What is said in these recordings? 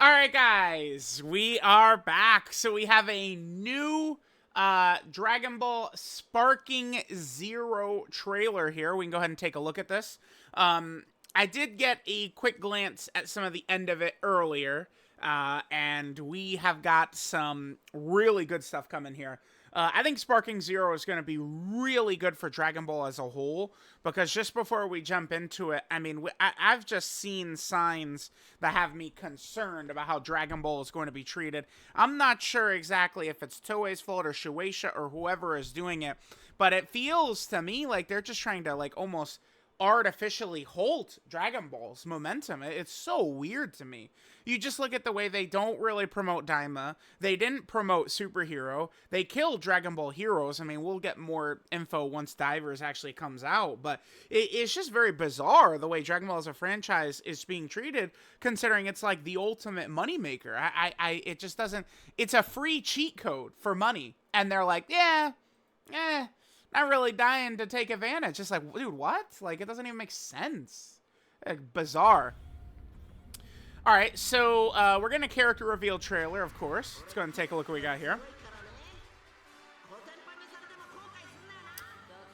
All right, guys, we are back. So we have a new Dragon Ball Sparking Zero trailer here. We can go ahead and take a look at this. I did get a quick glance at some of the end of it earlier, and we have got some really good stuff coming here. I think Sparking Zero is going to be really good for Dragon Ball as a whole, because just before we jump into it, I mean, I've just seen signs that have me concerned about how Dragon Ball is going to be treated. I'm not sure exactly if it's Toei's fault or Shueisha or whoever is doing it, but it feels to me like they're just trying to like almost artificially halt Dragon Ball's momentum. It's so weird to me. You just look at the way they don't really promote Daima. They didn't promote Superhero. They killed Dragon Ball Heroes. I mean, we'll get more info once Divers actually comes out, but it's just very bizarre the way Dragon Ball as a franchise is being treated, considering it's like the ultimate moneymaker. It just doesn't. It's a free cheat code for money, and they're like, yeah, not really dying to take advantage. Just like, dude, what? Like, it doesn't even make sense. Bizarre. All right, so we're getting a character reveal trailer, of course. Let's go ahead and take a look at what we got here.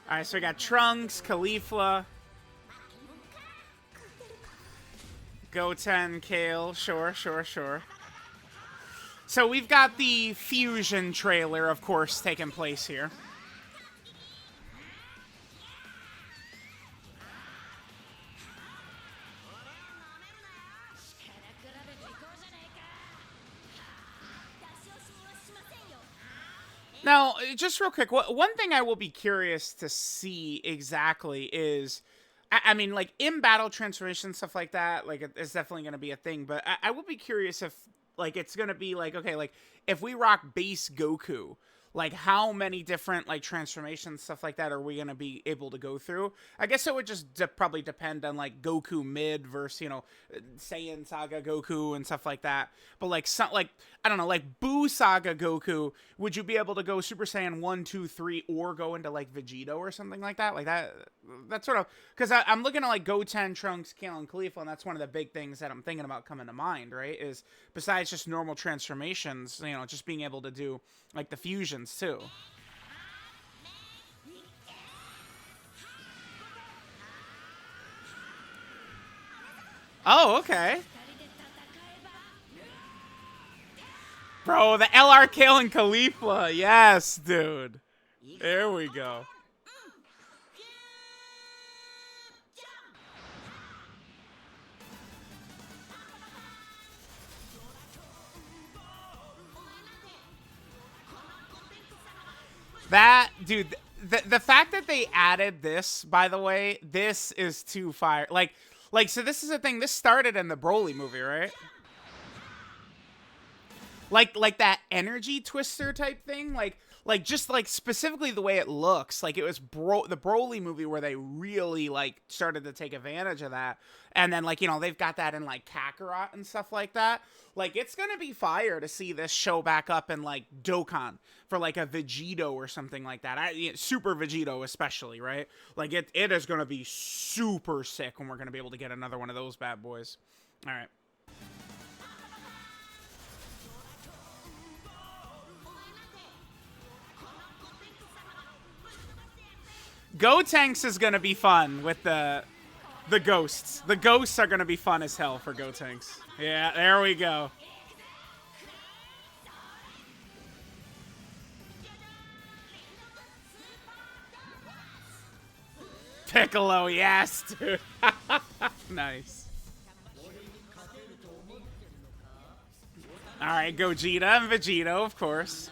All right, so we got Trunks, Caulifla, Goten, Kale. Sure. So we've got the Fusion trailer, of course, taking place here. Now, just real quick, one thing I will be curious to see exactly is, I mean, like, in-battle transformation, stuff like that, like, it's definitely going to be a thing, but I will be curious if, like, it's going to be, like, okay, like, if we rock base Goku, like, how many different, like, transformations, stuff like that, are we going to be able to go through? I guess it would just probably depend on, like, Goku mid versus, you know, Saiyan Saga Goku and stuff like that. But, like, I don't know, like, Buu Saga Goku, would you be able to go Super Saiyan 1, 2, 3, or go into, like, Vegito or something like that? Like, that's sort of, because I'm looking at, like, Goten, Trunks, Kale, and Caulifla, and that's one of the big things that I'm thinking about coming to mind, right? Is, besides just normal transformations, you know, just being able to do, like, the fusions, too. Oh, okay. Bro, the LR Kale and Caulifla. Yes, dude. There we go. That, dude, the fact that they added this, by the way, this is too fire. So this is a thing. This started in the Broly movie, right? Like that energy twister type thing, like just like specifically the way it looks, like it was the Broly movie where they really like started to take advantage of that, and then like, you know, they've got that in like Kakarot and stuff like that. Like, it's gonna be fire to see this show back up in like Dokkan for like a Vegito or something like that. Super Vegito especially, right? Like it is gonna be super sick when we're gonna be able to get another one of those bad boys. All right. Gotenks is gonna be fun with the ghosts. The ghosts are gonna be fun as hell for Gotenks. Yeah, there we go. Piccolo, yes, dude. Nice. All right, Gogeta and Vegito, of course.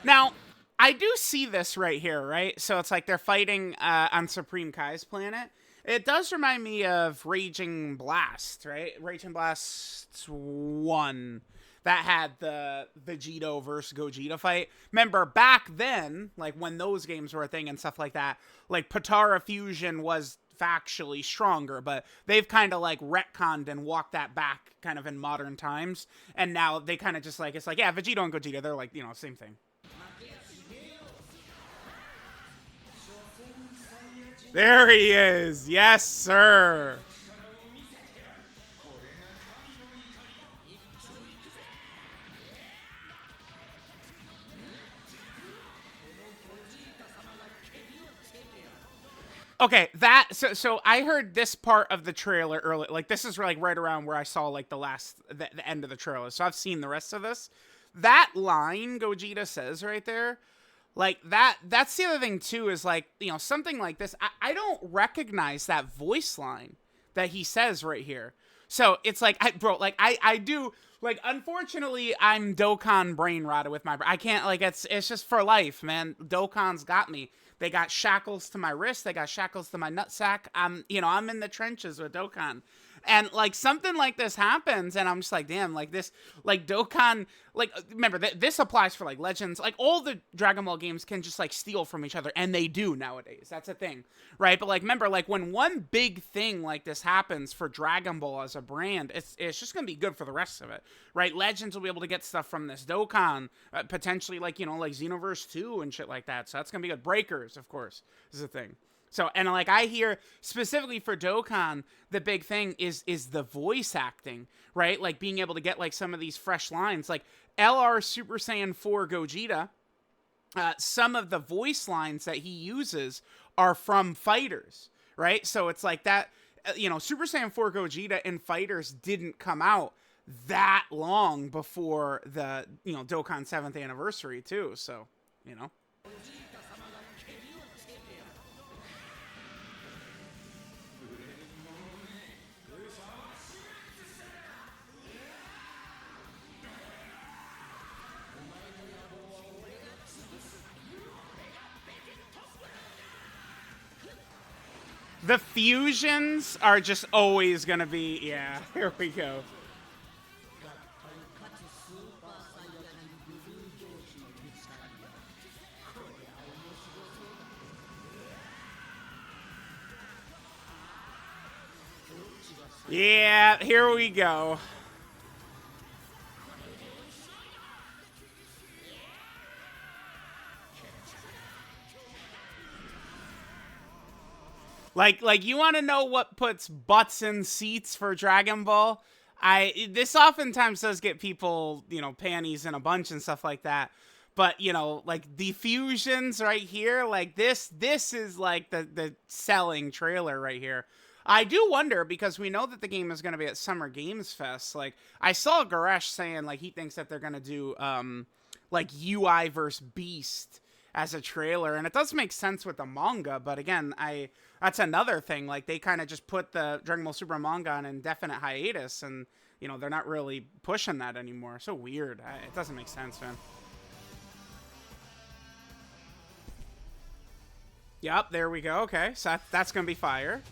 Now, I do see this right here, right? So it's like they're fighting on Supreme Kai's planet. It does remind me of Raging Blast, right? Raging Blast 1 that had the Vegito versus Gogeta fight. Remember, back then, like when those games were a thing and stuff like that, like Potara Fusion was factually stronger, but they've kind of like retconned and walked that back kind of in modern times. And now they kind of just like, it's like, yeah, Vegito and Gogeta, they're like, you know, same thing. There he is. Yes, sir. Okay, that so I heard this part of the trailer early. Like this is like right around where I saw like the end of the trailer. So I've seen the rest of this. That line Gogeta says right there, like that's the other thing too, is like, you know, something like this. I don't recognize that voice line that he says right here. So it's like, I do, like, unfortunately, I'm Dokkan brain rotted with my, I can't, like, it's just for life, man. Dokkan's got me. They got shackles to my wrist. They got shackles to my nutsack. I'm in the trenches with Dokkan. And, like, something like this happens, and I'm just like, damn, like, this, like, Dokkan, like, remember, this applies for, like, Legends. Like, all the Dragon Ball games can just, like, steal from each other, and they do nowadays. That's a thing, right? But, like, remember, like, when one big thing like this happens for Dragon Ball as a brand, it's just gonna be good for the rest of it, right? Legends will be able to get stuff from this Dokkan, potentially, like, you know, like, Xenoverse 2 and shit like that, so that's gonna be good. Breakers, of course, is a thing. So, and like I hear specifically for Dokkan, the big thing is the voice acting, right? Like being able to get like some of these fresh lines, like LR Super Saiyan 4 Gogeta. Some of the voice lines that he uses are from Fighters, right? So it's like that, Super Saiyan 4 Gogeta and Fighters didn't come out that long before the, Dokkan 7th anniversary too. So, you know. The fusions are just always gonna be, yeah, here we go. Yeah, here we go. Like you want to know what puts butts in seats for Dragon Ball? This oftentimes does get people, panties in a bunch and stuff like that. But, like the fusions right here, like this is like the selling trailer right here. I do wonder, because we know that the game is going to be at Summer Games Fest. Like, I saw Garesh saying, like, he thinks that they're going to do, like, UI versus Beast as a trailer. And it does make sense with the manga, but again, that's another thing. Like, they kind of just put the Dragon Ball Super manga on indefinite hiatus, and, they're not really pushing that anymore. So weird. It doesn't make sense, man. Yep, there we go. Okay, so that's going to be fire.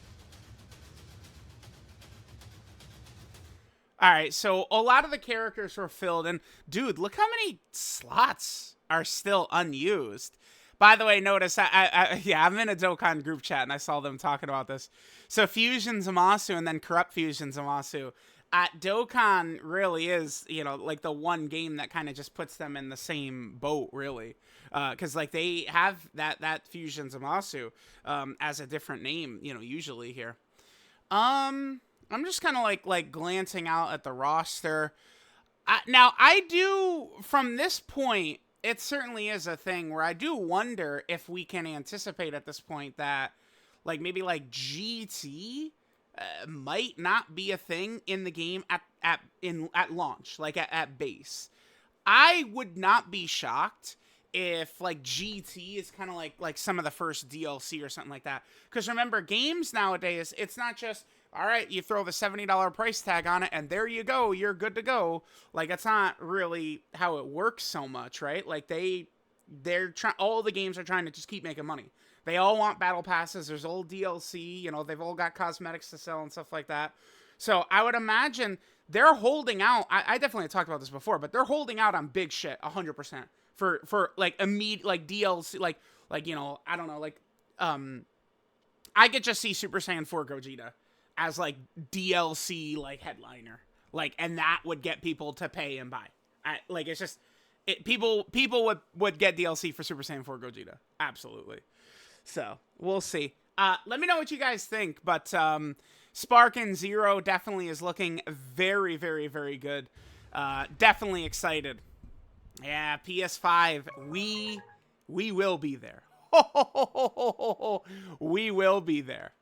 All right, so a lot of the characters were filled, and dude, look how many slots are still unused. By the way, notice I'm in a Dokkan group chat, and I saw them talking about this. So Fusion Zamasu and then Corrupt Fusion Zamasu. Dokkan really is, like the one game that kind of just puts them in the same boat, really, because like they have that Fusion Zamasu as a different name, usually here. I'm just kind of like glancing out at the roster. Now, I do, from this point, it certainly is a thing where I do wonder if we can anticipate at this point that, like, maybe, like, GT might not be a thing in the game at launch, like, at base. I would not be shocked if, like, GT is kind of like some of the first DLC or something like that. Because remember, games nowadays, it's not just, all right, you throw the $70 price tag on it, and there you go, you're good to go. Like, it's not really how it works so much, right? Like, all the games are trying to just keep making money. They all want battle passes. There's old DLC. They've all got cosmetics to sell and stuff like that. So I would imagine they're holding out. I definitely talked about this before, but they're holding out on big shit 100% for like immediate, like DLC, like I don't know, like I could just see Super Saiyan 4 Gogeta as like DLC like headliner, like, and that would get people to pay and buy. It's just people would get DLC for Super Saiyan 4 Gogeta, absolutely. So we'll see. Let me know what you guys think, but Spark and Zero definitely is looking very, very, very good. Definitely excited. Yeah, PS5, we will be there. We will be there.